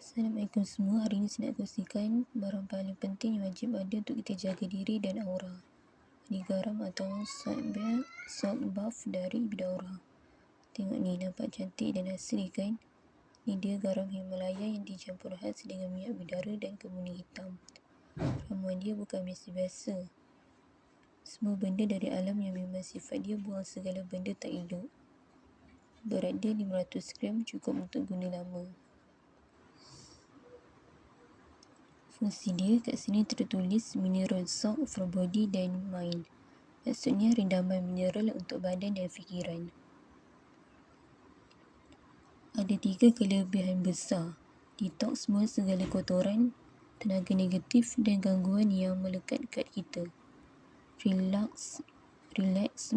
Assalamualaikum semua. Hari ini saya nak kongsikan barang paling penting yang wajib ada untuk kita jaga diri dan aura. Ini garam atau salt bath dari Bidauria. Tengok ni, nampak cantik dan asli kan? Ni dia garam Himalaya yang dicampur khas dengan minyak bidara dan kemuning hitam. Ramuan dia bukan biasa-biasa. Semua benda dari alam yang memang sifat dia buang segala benda tak elok. Berat dia 500 gram, cukup untuk guna lama. Fungsi dia kat sini tertulis mineral salt for body dan mind. Maksudnya rendaman mineral untuk badan dan fikiran. Ada 3 kelebihan besar. Detox semua segala kotoran, tenaga negatif dan gangguan yang melekat kat kita. Relax,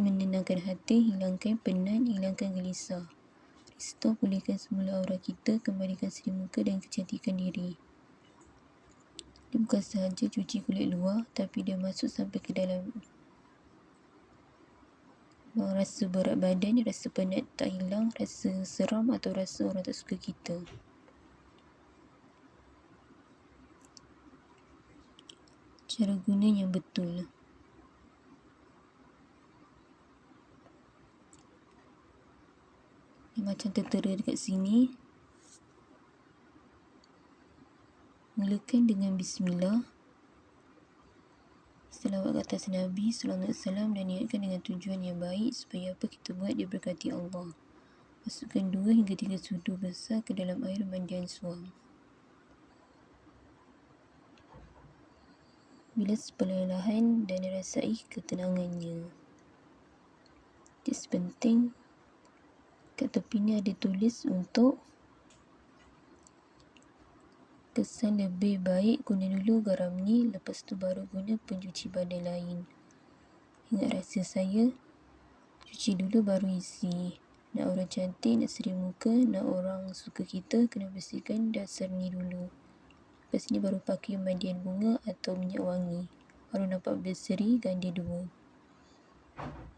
menenangkan hati, hilangkan penat, hilangkan gelisah. Restore, pulihkan semula aura kita, kembalikan seri muka dan kecantikan diri. Dia bukan sahaja cuci kulit luar, tapi dia masuk sampai ke dalam rasa berat badan, rasa penat tak hilang, rasa seram atau rasa orang tak suka kita. Cara guna yang betul. Macam tertera dekat sini. Mulakan dengan bismillah, selawat ke atas Nabi SAW dan niatkan dengan tujuan yang baik supaya apa kita buat diberkati Allah. Masukkan 2 hingga 3 sudu besar ke dalam air mandian suam. Bilas perlahan dan rasai ketenangannya. Tips penting, kat tepi ni ada tulis untuk kesan lebih baik guna dulu garam ni, lepas tu baru guna pencuci badan lain. Ingat rahsia saya, cuci dulu baru isi. Nak orang cantik, nak seri muka, nak orang suka kita, kena bersihkan dasar ni dulu. Lepas ni baru pakai mandian bunga atau minyak wangi, baru nampak berseri ganda 2.